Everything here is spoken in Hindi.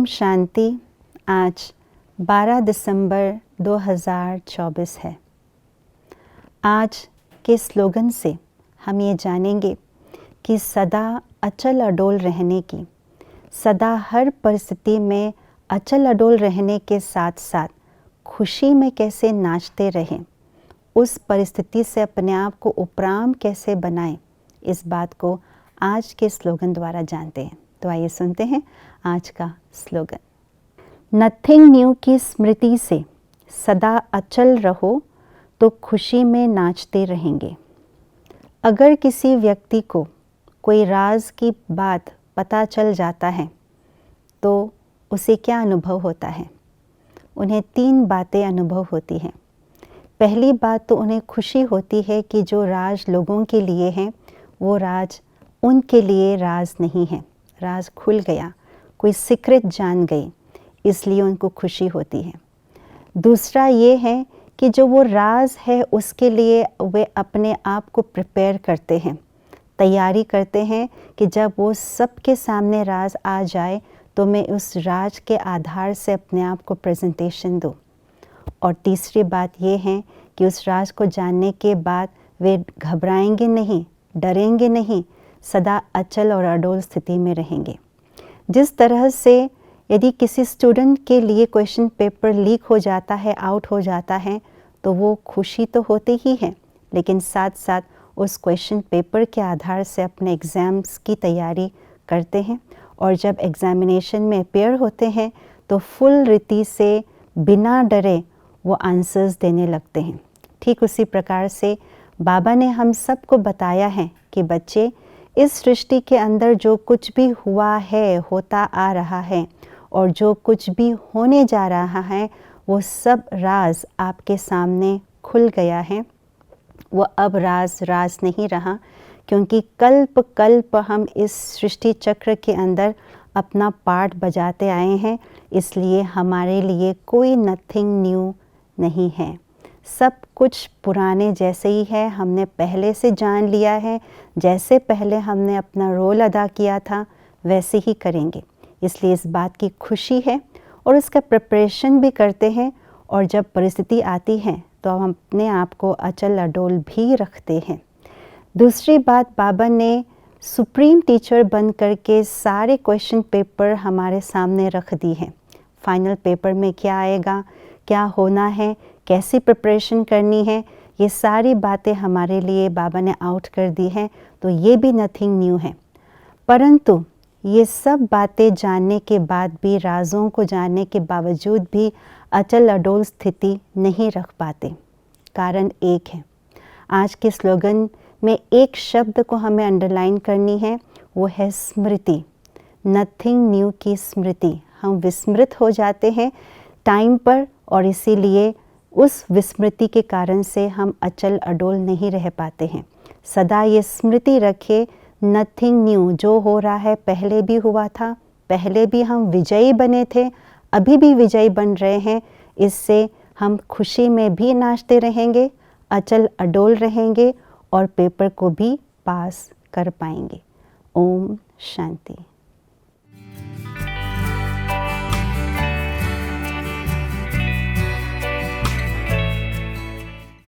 शांति। आज 12 दिसंबर 2024 है। आज के स्लोगन से हम ये जानेंगे कि सदा अचल अडोल रहने की, सदा हर परिस्थिति में अचल अडोल रहने के साथ साथ खुशी में कैसे नाचते रहें, उस परिस्थिति से अपने आप को उपराम कैसे बनाएं, इस बात को आज के स्लोगन द्वारा जानते हैं। तो आइए सुनते हैं आज का स्लोगन। नथिंग न्यू की स्मृति से सदा अचल रहो तो खुशी में नाचते रहेंगे। अगर किसी व्यक्ति को कोई राज की बात पता चल जाता है तो उसे क्या अनुभव होता है? उन्हें 3 बातें अनुभव होती हैं। पहली बात तो उन्हें खुशी होती है कि जो राज लोगों के लिए है वो राज उनके लिए राज नहीं है। राज खुल गया, कोई सीक्रेट जान गई, इसलिए उनको खुशी होती है। दूसरा ये है कि जो वो राज है उसके लिए वे अपने आप को प्रिपेयर करते हैं, तैयारी करते हैं कि जब वो सबके सामने राज आ जाए तो मैं उस राज के आधार से अपने आप को प्रेजेंटेशन दूँ। और तीसरी बात ये है कि उस राज को जानने के बाद वे घबराएंगे नहीं, डरेंगे नहीं, सदा अचल और अडोल स्थिति में रहेंगे। जिस तरह से यदि किसी स्टूडेंट के लिए क्वेश्चन पेपर लीक हो जाता है, आउट हो जाता है, तो वो खुशी तो होती ही है, लेकिन साथ साथ उस क्वेश्चन पेपर के आधार से अपने एग्ज़ाम्स की तैयारी करते हैं और जब एग्ज़ामिनेशन में अपेयर होते हैं तो फुल रीति से बिना डरे वो आंसर्स देने लगते हैं। ठीक उसी प्रकार से बाबा ने हम सबको बताया है कि बच्चे, इस सृष्टि के अंदर जो कुछ भी हुआ है, होता आ रहा है और जो कुछ भी होने जा रहा है वो सब राज आपके सामने खुल गया है। वो अब राज नहीं रहा, क्योंकि कल्प कल्प हम इस सृष्टि चक्र के अंदर अपना पार्ट बजाते आए हैं, इसलिए हमारे लिए कोई नथिंग न्यू नहीं है। सब कुछ पुराने जैसे ही है, हमने पहले से जान लिया है, जैसे पहले हमने अपना रोल अदा किया था वैसे ही करेंगे। इसलिए इस बात की खुशी है और इसका प्रिपरेशन भी करते हैं, और जब परिस्थिति आती है तो हम अपने आप को अचल अडोल भी रखते हैं। दूसरी बात, बाबा ने सुप्रीम टीचर बन करके सारे क्वेश्चन पेपर हमारे सामने रख दी है। फाइनल पेपर में क्या आएगा, क्या होना है, कैसी प्रिपरेशन करनी है, ये सारी बातें हमारे लिए बाबा ने आउट कर दी हैं, तो ये भी नथिंग न्यू है। परंतु ये सब बातें जानने के बाद भी, राजों को जानने के बावजूद भी अचल अडोल स्थिति नहीं रख पाते। कारण एक है। आज के स्लोगन में एक शब्द को हमें अंडरलाइन करनी है, वो है स्मृति। नथिंग न्यू की स्मृति। हम विस्मृत हो जाते हैं टाइम पर, और इसीलिए उस विस्मृति के कारण से हम अचल अडोल नहीं रह पाते हैं। सदा ये स्मृति रखें, नथिंग न्यू, जो हो रहा है पहले भी हुआ था, पहले भी हम विजयी बने थे, अभी भी विजयी बन रहे हैं। इससे हम खुशी में भी नाचते रहेंगे, अचल अडोल रहेंगे और पेपर को भी पास कर पाएंगे। ओम शांति।